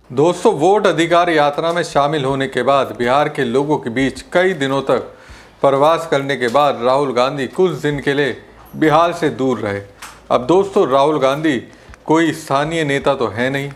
दोस्तों, वोट अधिकार यात्रा में शामिल होने के बाद बिहार के लोगों के बीच कई दिनों तक प्रवास करने के बाद राहुल गांधी कुछ दिन के लिए बिहार से दूर रहे। अब दोस्तों, राहुल गांधी कोई स्थानीय नेता तो है नहीं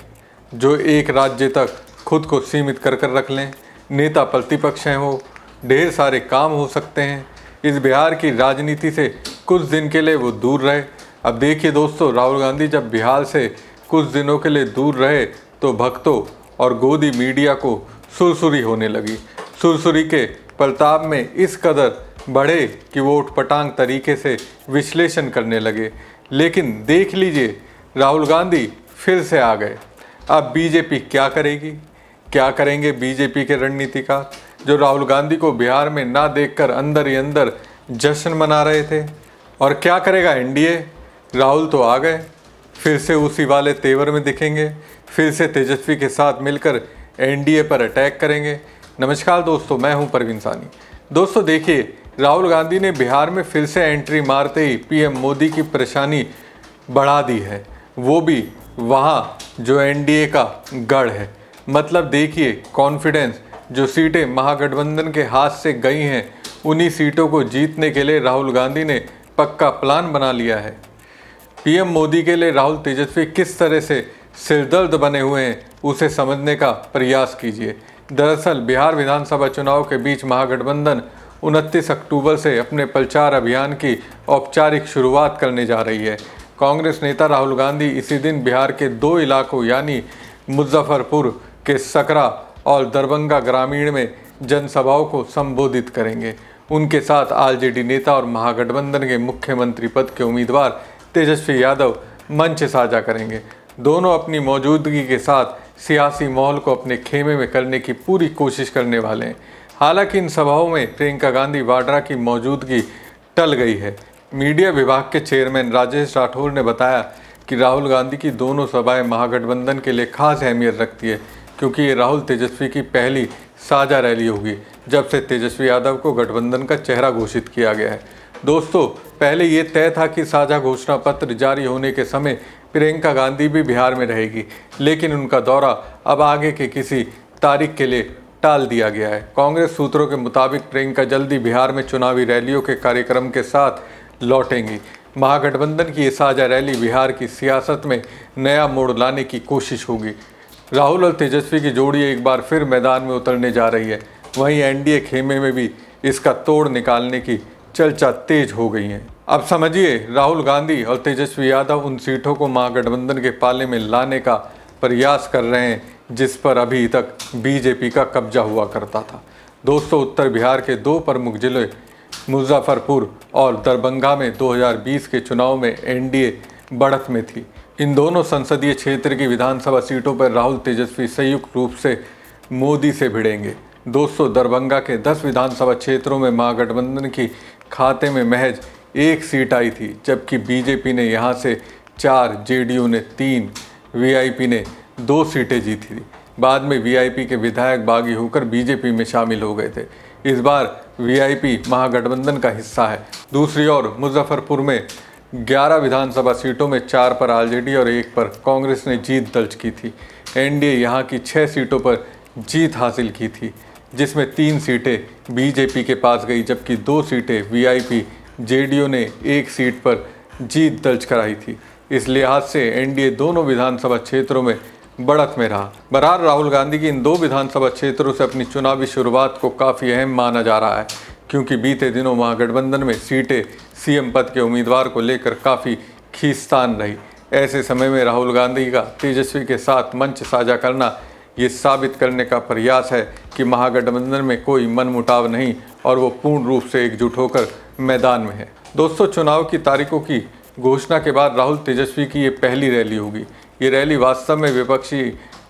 जो एक राज्य तक खुद को सीमित कर कर रख लें। नेता प्रतिपक्ष हैं, वो ढेर सारे काम हो सकते हैं। इस बिहार की राजनीति से कुछ दिन के लिए वो दूर रहे। अब देखिए दोस्तों, राहुल गांधी जब बिहार से कुछ दिनों के लिए दूर रहे तो भक्तों और गोदी मीडिया को सुरसुरी होने लगी। सुरसुरी के प्रताप में इस कदर बढ़े कि वो उटपटांग तरीके से विश्लेषण करने लगे। लेकिन देख लीजिए, राहुल गांधी फिर से आ गए। अब बीजेपी क्या करेगी, क्या करेंगे बीजेपी के रणनीतिकार, जो राहुल गांधी को बिहार में ना देखकर अंदर ही अंदर जश्न मना रहे थे। और क्या करेगा एनडीए, राहुल तो आ गए, फिर से उसी वाले तेवर में दिखेंगे, फिर से तेजस्वी के साथ मिलकर एनडीए पर अटैक करेंगे। नमस्कार दोस्तों, मैं हूं परवीन सानी। दोस्तों देखिए, राहुल गांधी ने बिहार में फिर से एंट्री मारते ही पीएम मोदी की परेशानी बढ़ा दी है, वो भी वहां जो एनडीए का गढ़ है। मतलब देखिए, कॉन्फिडेंस, जो सीटें महागठबंधन के हाथ से गई हैं, उन्हीं सीटों को जीतने के लिए राहुल गांधी ने पक्का प्लान बना लिया है। पीएम मोदी के लिए राहुल तेजस्वी किस तरह से सिरदर्द बने हुए हैं, उसे समझने का प्रयास कीजिए। दरअसल बिहार विधानसभा चुनाव के बीच महागठबंधन 29 अक्टूबर से अपने प्रचार अभियान की औपचारिक शुरुआत करने जा रही है। कांग्रेस नेता राहुल गांधी इसी दिन बिहार के दो इलाकों यानी मुजफ्फरपुर के सकरा और दरभंगा ग्रामीण में जनसभाओं को संबोधित करेंगे। उनके साथ आरजेडी नेता और महागठबंधन के मुख्यमंत्री पद के उम्मीदवार तेजस्वी यादव मंच साझा करेंगे। दोनों अपनी मौजूदगी के साथ सियासी माहौल को अपने खेमे में करने की पूरी कोशिश करने वाले हैं। हालांकि इन सभाओं में प्रियंका गांधी वाड्रा की मौजूदगी टल गई है। मीडिया विभाग के चेयरमैन राजेश राठौर ने बताया कि राहुल गांधी की दोनों सभाएं महागठबंधन के लिए खास अहमियत रखती है, क्योंकि ये राहुल तेजस्वी की पहली साझा रैली होगी जब से तेजस्वी यादव को गठबंधन का चेहरा घोषित किया गया है। दोस्तों, पहले ये तय था कि साझा घोषणा पत्र जारी होने के समय प्रियंका गांधी भी बिहार में रहेगी, लेकिन उनका दौरा अब आगे के किसी तारीख के लिए टाल दिया गया है। कांग्रेस सूत्रों के मुताबिक प्रियंका जल्दी बिहार में चुनावी रैलियों के कार्यक्रम के साथ लौटेंगी। महागठबंधन की ये साझा रैली बिहार की सियासत में नया मोड़ लाने की कोशिश होगी। राहुल और तेजस्वी की जोड़ी एक बार फिर मैदान में उतरने जा रही है। वहीं एनडीए खेमे में भी इसका तोड़ निकालने की चर्चा तेज हो गई है। अब समझिए, राहुल गांधी और तेजस्वी यादव उन सीटों को महागठबंधन के पाले में लाने का प्रयास कर रहे हैं जिस पर अभी तक बीजेपी का कब्जा हुआ करता था। दोस्तों, उत्तर बिहार के दो प्रमुख जिले मुजफ्फरपुर और दरभंगा में 2020 के चुनाव में एनडीए बढ़त में थी। इन दोनों संसदीय क्षेत्र की विधानसभा सीटों पर राहुल तेजस्वी संयुक्त रूप से मोदी से भिड़ेंगे। दोस्तों, दरभंगा के 10 विधानसभा क्षेत्रों में महागठबंधन की खाते में महज एक सीट आई थी, जबकि बीजेपी ने यहां से 4, जेडीयू ने 3, वीआईपी ने 2 सीटें जीती थी। बाद में वीआईपी के विधायक बागी होकर बीजेपी में शामिल हो गए थे। इस बार वीआईपी महागठबंधन का हिस्सा है। दूसरी ओर मुजफ्फरपुर में 11 विधानसभा सीटों में 4 पर आरजेडी और 1 पर कांग्रेस ने जीत दर्ज की थी। एनडीए यहां की 6 सीटों पर जीत हासिल की थी, जिसमें 3 सीटें बीजेपी के पास गई, जबकि 2 सीटें वीआईपी, जेडीयू ने 1 सीट पर जीत दर्ज कराई थी। इस लिहाज से एनडीए दोनों विधानसभा क्षेत्रों में बढ़त में रहा। बहरहाल राहुल गांधी की इन 2 विधानसभा क्षेत्रों से अपनी चुनावी शुरुआत को काफ़ी अहम माना जा रहा है, क्योंकि बीते दिनों महागठबंधन में सीटें सीएम पद के उम्मीदवार को लेकर काफ़ी खींचतान रही। ऐसे समय में राहुल गांधी का तेजस्वी के साथ मंच साझा करना ये साबित करने का प्रयास है कि महागठबंधन में कोई मनमुटाव नहीं और वो पूर्ण रूप से एकजुट होकर मैदान में है। दोस्तों, चुनाव की तारीखों की घोषणा के बाद राहुल तेजस्वी की ये पहली रैली होगी। ये रैली वास्तव में विपक्षी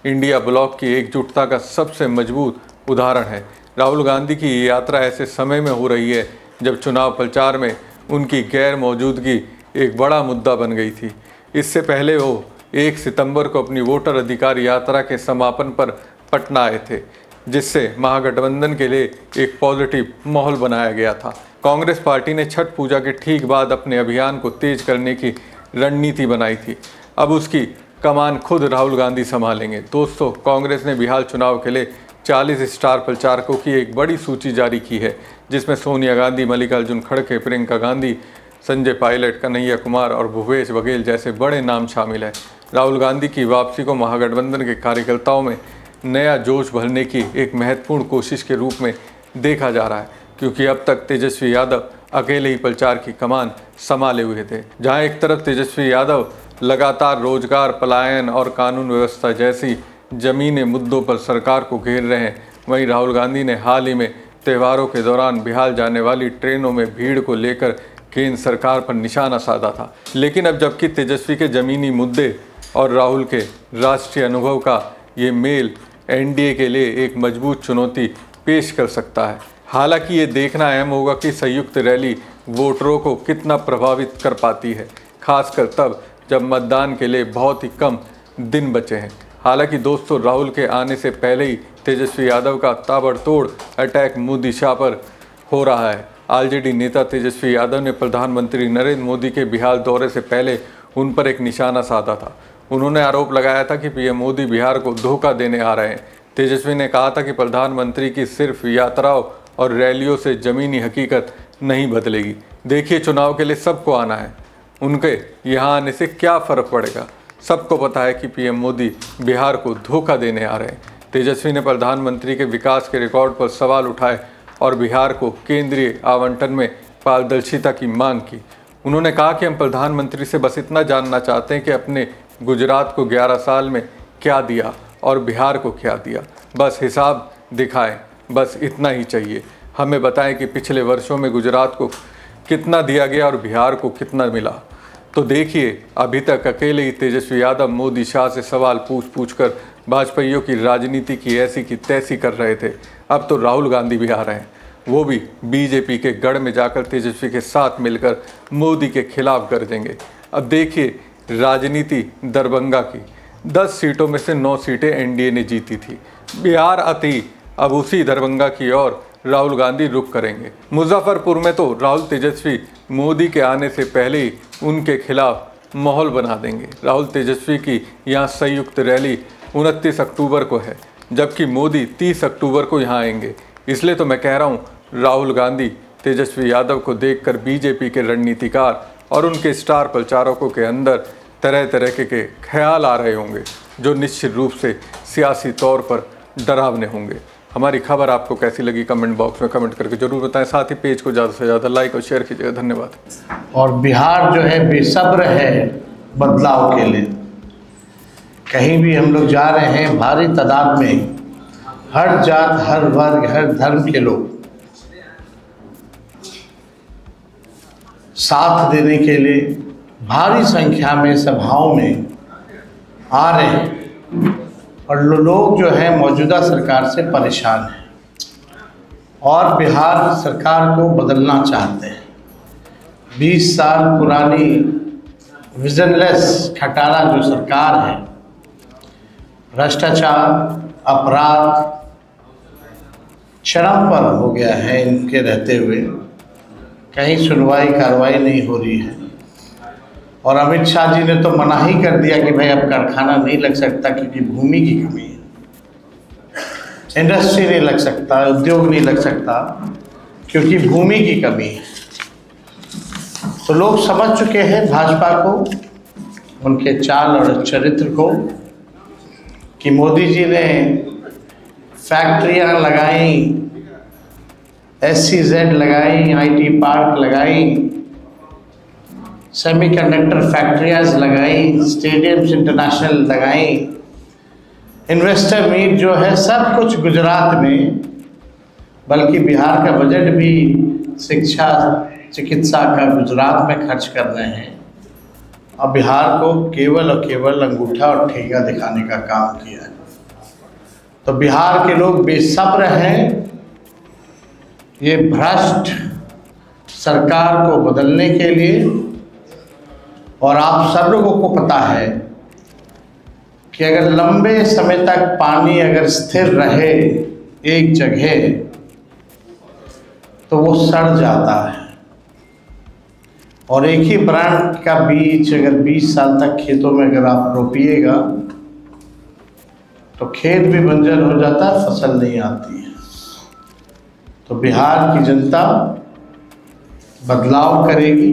इंडिया ब्लॉक की एकजुटता का सबसे मजबूत उदाहरण है। राहुल गांधी की ये यात्रा ऐसे समय में हो रही है जब चुनाव प्रचार में उनकी गैर मौजूदगी एक बड़ा मुद्दा बन गई थी। इससे पहले वो 1 सितंबर को अपनी वोटर अधिकार यात्रा के समापन पर पटना आए थे, जिससे महागठबंधन के लिए एक पॉजिटिव माहौल बनाया गया था। कांग्रेस पार्टी ने छठ पूजा के ठीक बाद अपने अभियान को तेज करने की रणनीति बनाई थी। अब उसकी कमान खुद राहुल गांधी संभालेंगे। दोस्तों, कांग्रेस ने बिहार चुनाव के लिए 40 स्टार प्रचारकों की एक बड़ी सूची जारी की है, जिसमें सोनिया गांधी, मल्लिकार्जुन खड़गे, प्रियंका गांधी, संजय पायलट, कन्हैया कुमार और भूपेश बघेल जैसे बड़े नाम शामिल हैं। राहुल गांधी की वापसी को महागठबंधन के कार्यकर्ताओं में नया जोश भरने की एक महत्वपूर्ण कोशिश के रूप में देखा जा रहा है, क्योंकि अब तक तेजस्वी यादव अकेले ही प्रचार की कमान संभाले हुए थे। जहां एक तरफ तेजस्वी यादव लगातार रोजगार, पलायन और कानून व्यवस्था जैसी जमीनी मुद्दों पर सरकार को घेर रहे हैं, वहीं राहुल गांधी ने हाल ही में त्योहारों के दौरान बिहार जाने वाली ट्रेनों में भीड़ को लेकर केंद्र सरकार पर निशाना साधा था। लेकिन अब जबकि तेजस्वी के जमीनी मुद्दे और राहुल के राष्ट्रीय अनुभव का ये मेल एनडीए के लिए एक मजबूत चुनौती पेश कर सकता है। हालांकि ये देखना अहम होगा कि संयुक्त रैली वोटरों को कितना प्रभावित कर पाती है, खासकर तब जब मतदान के लिए बहुत ही कम दिन बचे हैं। हालांकि दोस्तों, राहुल के आने से पहले ही तेजस्वी यादव का ताबड़तोड़ अटैक मोदी शाह पर हो रहा है। आरजेडी नेता तेजस्वी यादव ने प्रधानमंत्री नरेंद्र मोदी के बिहार दौरे से पहले उन पर एक निशाना साधा था। उन्होंने आरोप लगाया था कि पीएम मोदी बिहार को धोखा देने आ रहे हैं। तेजस्वी ने कहा था कि प्रधानमंत्री की सिर्फ यात्राओं और रैलियों से ज़मीनी हकीकत नहीं बदलेगी। देखिए, चुनाव के लिए सबको आना है, उनके यहाँ आने से क्या फ़र्क पड़ेगा। सबको पता है कि पीएम मोदी बिहार को धोखा देने आ रहे हैं। तेजस्वी ने प्रधानमंत्री के विकास के रिकॉर्ड पर सवाल उठाए और बिहार को केंद्रीय आवंटन में पारदर्शिता की मांग की। उन्होंने कहा कि हम प्रधानमंत्री से बस इतना जानना चाहते हैं कि अपने गुजरात को 11 साल में क्या दिया और बिहार को क्या दिया। बस हिसाब दिखाएं, बस इतना ही चाहिए। हमें बताएं कि पिछले वर्षों में गुजरात को कितना दिया गया और बिहार को कितना मिला। तो देखिए, अभी तक अकेले ही तेजस्वी यादव मोदी शाह से सवाल पूछ कर भाजपाइयों की राजनीति की ऐसी की तैसी कर रहे थे। अब तो राहुल गांधी भी आ रहे हैं, वो भी बीजेपी के गढ़ में जाकर तेजस्वी के साथ मिलकर मोदी के खिलाफ गरजेंगे। अब देखिए, राजनीति दरभंगा की 10 सीटों में से 9 सीटें एनडीए ने जीती थी। बिहार आती अब उसी दरभंगा की ओर राहुल गांधी रुख करेंगे। मुजफ्फरपुर में तो राहुल तेजस्वी मोदी के आने से पहले ही उनके खिलाफ माहौल बना देंगे। राहुल तेजस्वी की यहाँ संयुक्त रैली 29 अक्टूबर को है, जबकि मोदी 30 अक्टूबर को यहाँ आएंगे। इसलिए तो मैं कह रहा हूँ, राहुल गांधी तेजस्वी यादव को देखकर बीजेपी के रणनीतिकार और उनके स्टार प्रचारकों के अंदर तरह तरह के ख्याल आ रहे होंगे, जो निश्चित रूप से सियासी तौर पर डरावने होंगे। हमारी खबर आपको कैसी लगी कमेंट बॉक्स में कमेंट करके जरूर बताएं। साथ ही पेज को ज़्यादा से ज़्यादा लाइक और शेयर कीजिएगा। धन्यवाद। और बिहार जो है बेसब्र है बदलाव के लिए। कहीं भी हम लोग जा रहे हैं, भारी तादाद में हर जात, हर वर्ग, हर धर्म के लोग साथ देने के लिए भारी संख्या में सभाओं में आ रहे हैं। और लोग जो है मौजूदा सरकार से परेशान हैं और बिहार सरकार को बदलना चाहते हैं। 20 साल पुरानी विजनलेस खटारा जो सरकार है, भ्रष्टाचार, अपराध चरम पर हो गया है इनके रहते हुए। कहीं सुनवाई कार्रवाई नहीं हो रही है। और अमित शाह जी ने तो मना ही कर दिया कि भाई अब कारखाना नहीं लग सकता क्योंकि भूमि की कमी है, इंडस्ट्री नहीं लग सकता, उद्योग नहीं लग सकता क्योंकि भूमि की कमी है। तो लोग समझ चुके हैं भाजपा को, उनके चाल और चरित्र को, कि मोदी जी ने फैक्ट्रियां लगाई, SEZ लगाई, IT पार्क लगाई, सेमीकंडक्टर फैक्ट्रियाज लगाई, स्टेडियम्स इंटरनेशनल लगाई, इन्वेस्टर मीट जो है सब कुछ गुजरात में, बल्कि बिहार का बजट भी शिक्षा चिकित्सा का गुजरात में खर्च कर रहे हैं। अब बिहार को केवल और केवल अंगूठा और ठेका दिखाने का काम किया है। तो बिहार के लोग बेसब्र हैं ये भ्रष्ट सरकार को बदलने के लिए। और आप सब लोगों को पता है कि अगर लंबे समय तक पानी अगर स्थिर रहे एक जगह तो वो सड़ जाता है और एक ही ब्रांड का बीज अगर 20 साल तक खेतों में अगर आप रोपिएगा तो खेत भी बंजर हो जाता है, फसल नहीं आती है। तो बिहार की जनता बदलाव करेगी,